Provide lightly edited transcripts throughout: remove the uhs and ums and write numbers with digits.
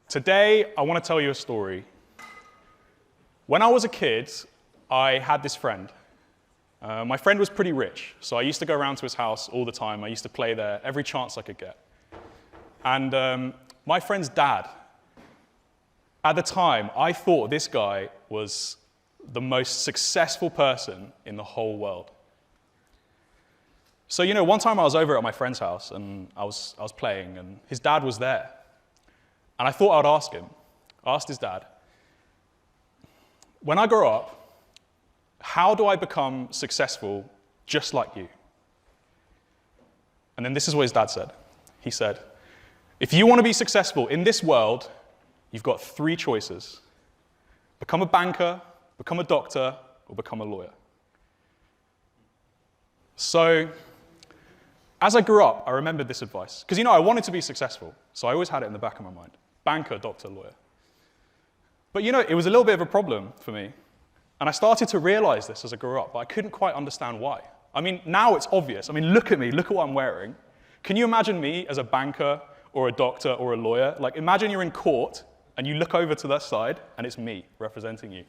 Today, I want to tell you a story. When I was a kid, I had this friend. My friend was pretty rich, so I used to go around to his house all the time. I used to play there every chance I could get. And my friend's dad, at the time, I thought this guy was the most successful person in the whole world. So, one time I was over at my friend's house, and I was playing, and his dad was there. And I thought I would ask him. I asked his dad, when I grow up, how do I become successful just like you? And then this is what his dad said. He said, if you want to be successful in this world, you've got 3 choices. Become a banker, become a doctor, or become a lawyer. So, as I grew up, I remembered this advice. Because, I wanted to be successful, so I always had it in the back of my mind. Banker, doctor, lawyer. But, it was a little bit of a problem for me. And I started to realize this as I grew up, but I couldn't quite understand why. Now it's obvious. Look at me, look at what I'm wearing. Can you imagine me as a banker or a doctor or a lawyer? Imagine you're in court and you look over to that side and it's me representing you.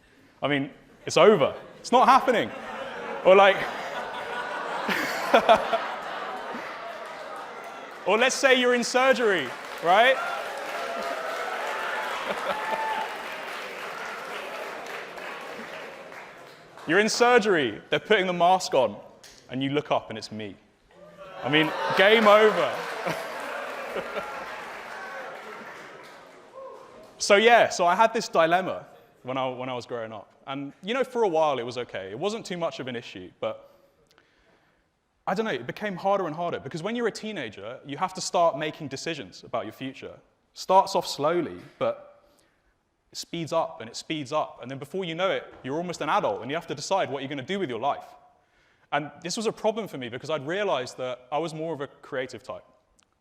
It's over. It's not happening. Or or let's say you're in surgery, right? You're in surgery, they're putting the mask on, and you look up and it's me. Game over. So I had this dilemma when I was growing up. And, for a while it was okay. It wasn't too much of an issue, but I don't know, it became harder and harder. Because when you're a teenager, you have to start making decisions about your future. Starts off slowly, but it speeds up and it speeds up. And then before you know it, you're almost an adult and you have to decide what you're going to do with your life. And this was a problem for me because I'd realized that I was more of a creative type.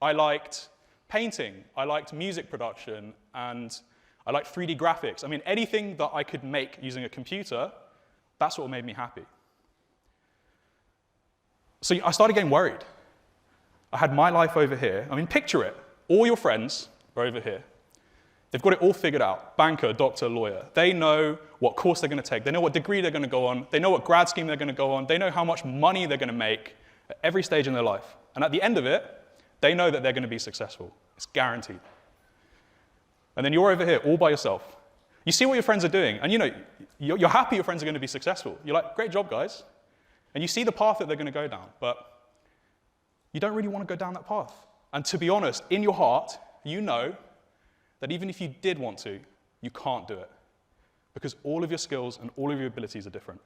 I liked painting, I liked music production, and I liked 3D graphics. Anything that I could make using a computer, that's what made me happy. So I started getting worried. I had my life over here. Picture it. All your friends are over here. They've got it all figured out. Banker, doctor, lawyer. They know what course they're going to take. They know what degree they're going to go on. They know what grad scheme they're going to go on. They know how much money they're going to make at every stage in their life. And at the end of it, they know that they're going to be successful. It's guaranteed. And then you're over here all by yourself. You see what your friends are doing, and you're happy your friends are going to be successful. You're like, great job, guys. And you see the path that they're going to go down, but you don't really want to go down that path. And to be honest, in your heart, you know that even if you did want to, you can't do it. Because all of your skills and all of your abilities are different.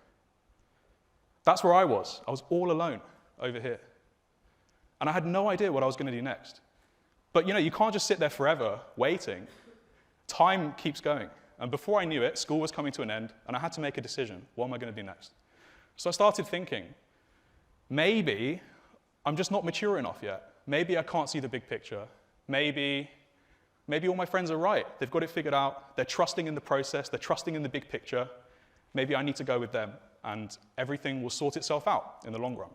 That's where I was. I was all alone over here. And I had no idea what I was going to do next. But you can't just sit there forever waiting. Time keeps going. And before I knew it, school was coming to an end, and I had to make a decision. What am I going to do next? So I started thinking, maybe I'm just not mature enough yet. Maybe I can't see the big picture. Maybe all my friends are right. They've got it figured out. They're trusting in the process. They're trusting in the big picture. Maybe I need to go with them, and everything will sort itself out in the long run.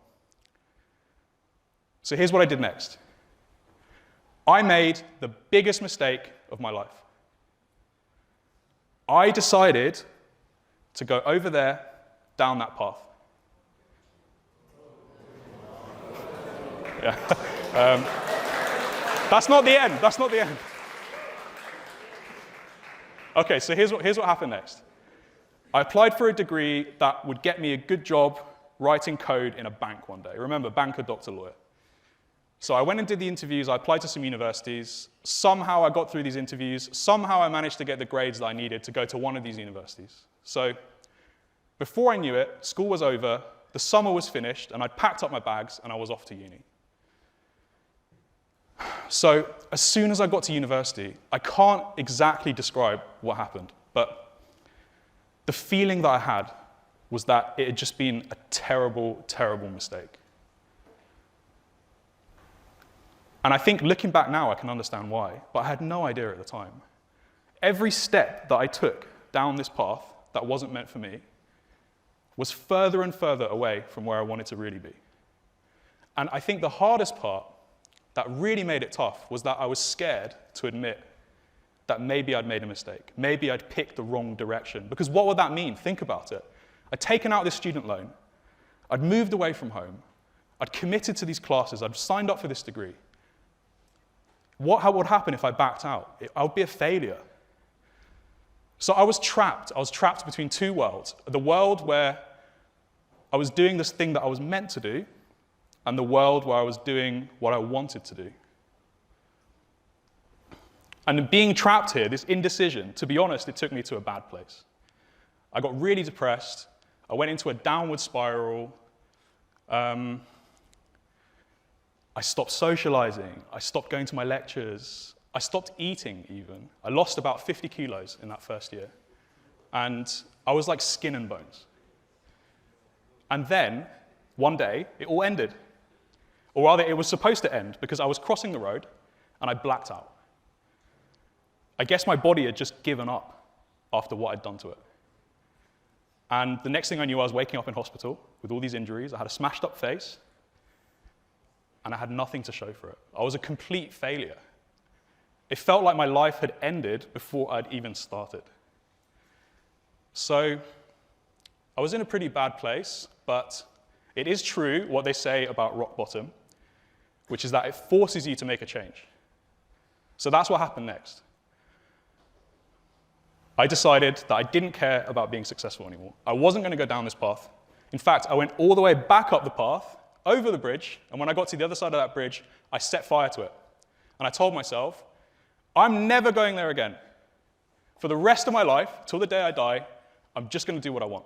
So here's what I did next. I made the biggest mistake of my life. I decided to go over there, down that path. Yeah. That's not the end. That's not the end. Okay, so here's what happened next. I applied for a degree that would get me a good job writing code in a bank one day. Remember, banker, doctor, lawyer. So I went and did the interviews. I applied to some universities. Somehow I got through these interviews. Somehow I managed to get the grades that I needed to go to one of these universities. So before I knew it, school was over, the summer was finished, and I'd packed up my bags, and I was off to uni. So as soon as I got to university, I can't exactly describe what happened, but the feeling that I had was that it had just been a terrible, terrible mistake. And I think looking back now, I can understand why, but I had no idea at the time. Every step that I took down this path that wasn't meant for me was further and further away from where I wanted to really be. And I think the hardest part that really made it tough was that I was scared to admit that maybe I'd made a mistake. Maybe I'd picked the wrong direction. Because what would that mean? Think about it. I'd taken out this student loan. I'd moved away from home. I'd committed to these classes. I'd signed up for this degree. What would happen if I backed out? I would be a failure. So I was trapped. I was trapped between two worlds. The world where I was doing this thing that I was meant to do, and the world where I was doing what I wanted to do. And being trapped here, this indecision, to be honest, it took me to a bad place. I got really depressed. I went into a downward spiral. I stopped socializing. I stopped going to my lectures. I stopped eating even. I lost about 50 kilos in that first year. And I was like skin and bones. And then, one day, it all ended. Or rather, it was supposed to end because I was crossing the road and I blacked out. I guess my body had just given up after what I'd done to it. And the next thing I knew, I was waking up in hospital with all these injuries. I had a smashed up face, and I had nothing to show for it. I was a complete failure. It felt like my life had ended before I'd even started. So I was in a pretty bad place, but it is true what they say about rock bottom, which is that it forces you to make a change. So that's what happened next. I decided that I didn't care about being successful anymore. I wasn't going to go down this path. In fact, I went all the way back up the path, over the bridge, and when I got to the other side of that bridge, I set fire to it. And I told myself, I'm never going there again. For the rest of my life, till the day I die, I'm just going to do what I want.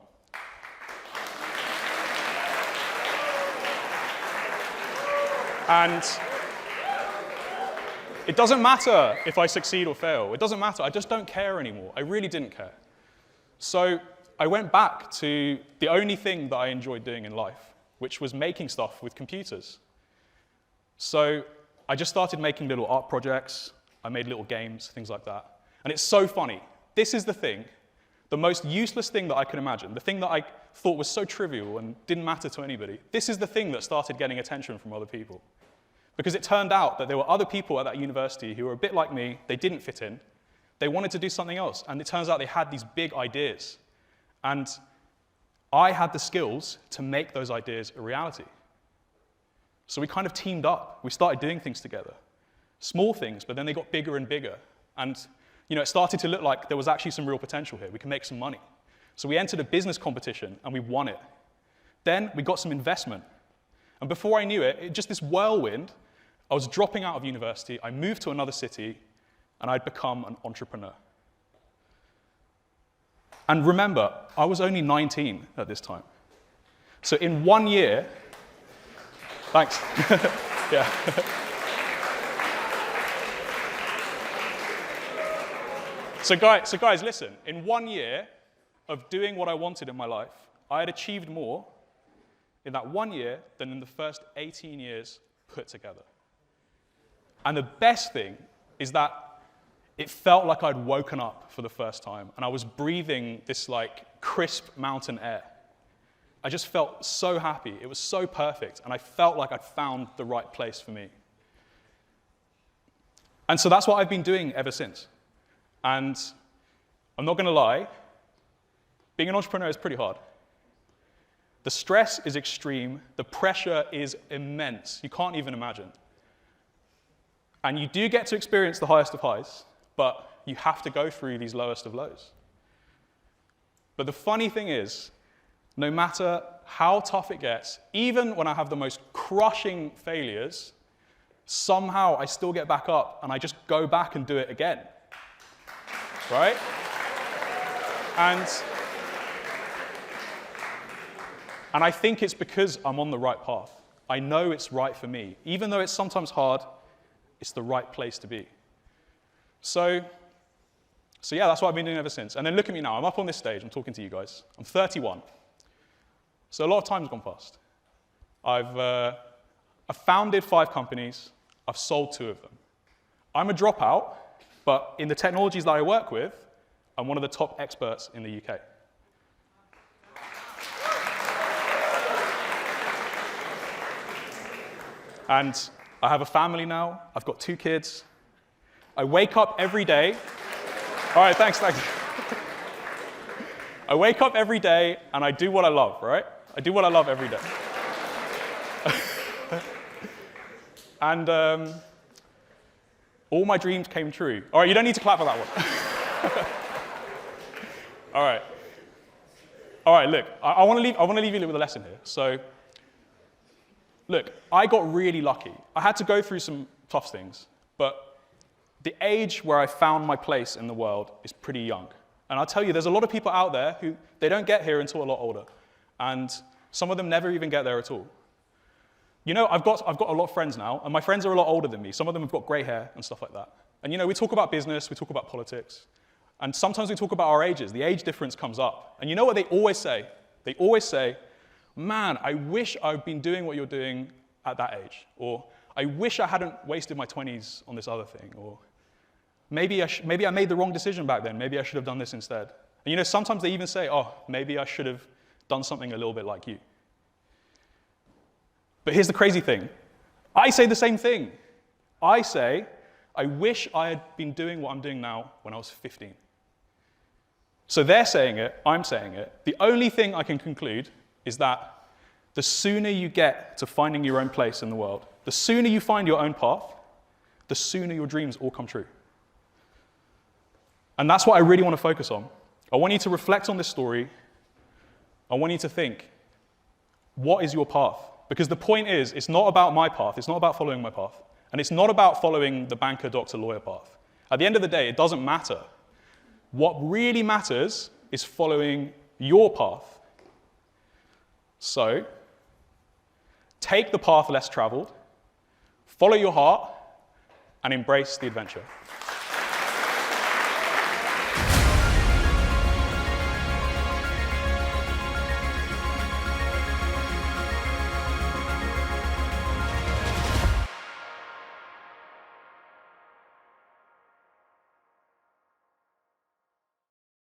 And it doesn't matter if I succeed or fail. It doesn't matter. I just don't care anymore. I really didn't care. So I went back to the only thing that I enjoyed doing in life, which was making stuff with computers. So I just started making little art projects. I made little games, things like that. And it's so funny. This is the thing, the most useless thing that I could imagine, the thing that I thought was so trivial and didn't matter to anybody. This is the thing that started getting attention from other people. Because it turned out that there were other people at that university who were a bit like me. They didn't fit in. They wanted to do something else. And it turns out they had these big ideas. And I had the skills to make those ideas a reality. So we kind of teamed up. We started doing things together. Small things, but then they got bigger and bigger. And it started to look like there was actually some real potential here. We can make some money. So we entered a business competition, and we won it. Then we got some investment. And before I knew it, just this whirlwind, I was dropping out of university, I moved to another city, and I'd become an entrepreneur. And remember, I was only 19 at this time. So in 1 year, thanks. Yeah. So guys, listen, in 1 year of doing what I wanted in my life, I had achieved more in that 1 year than in the first 18 years put together. And the best thing is that it felt like I'd woken up for the first time, and I was breathing this crisp mountain air. I just felt so happy. It was so perfect, and I felt like I'd found the right place for me. And so that's what I've been doing ever since. And I'm not going to lie, being an entrepreneur is pretty hard. The stress is extreme. The pressure is immense. You can't even imagine. And you do get to experience the highest of highs, but you have to go through these lowest of lows. But the funny thing is, no matter how tough it gets, even when I have the most crushing failures, somehow I still get back up and I just go back and do it again. Right? And I think it's because I'm on the right path. I know it's right for me. Even though it's sometimes hard, it's the right place to be. So yeah, that's what I've been doing ever since. And then look at me now. I'm up on this stage. I'm talking to you guys. I'm 31. So a lot of time's gone past. I've founded 5 companies. I've sold 2 of them. I'm a dropout, but in the technologies that I work with, I'm one of the top experts in the UK. And I have a family now. I've got 2 kids. I wake up every day All right, thanks. I wake up every day and I do what I love, right? I do what I love every day. And all my dreams came true. All right, you don't need to clap for that one. All right, look, I want to leave you with a lesson here. So, look, I got really lucky. I had to go through some tough things, but the age where I found my place in the world is pretty young. And I'll tell you, there's a lot of people out there who they don't get here until a lot older. And some of them never even get there at all. You know, I've got a lot of friends now, and my friends are a lot older than me. Some of them have got gray hair and stuff like that. And you know, we talk about business, we talk about politics, and sometimes we talk about our ages. The age difference comes up. And you know what they always say? They always say, man, I wish I'd been doing what you're doing at that age. Or I wish I hadn't wasted my 20s on this other thing. Or maybe I made the wrong decision back then. Maybe I should have done this instead. And you know, sometimes they even say, oh, maybe I should have done something a little bit like you. But here's the crazy thing. I say the same thing. I say, I wish I had been doing what I'm doing now when I was 15. So they're saying it, I'm saying it. The only thing I can conclude is that the sooner you get to finding your own place in the world, the sooner you find your own path, the sooner your dreams all come true. And that's what I really want to focus on. I want you to reflect on this story. I want you to think, what is your path? Because the point is, it's not about my path. It's not about following my path. And it's not about following the banker, doctor, lawyer path. At the end of the day, it doesn't matter. What really matters is following your path. So, take the path less traveled, follow your heart, and embrace the adventure.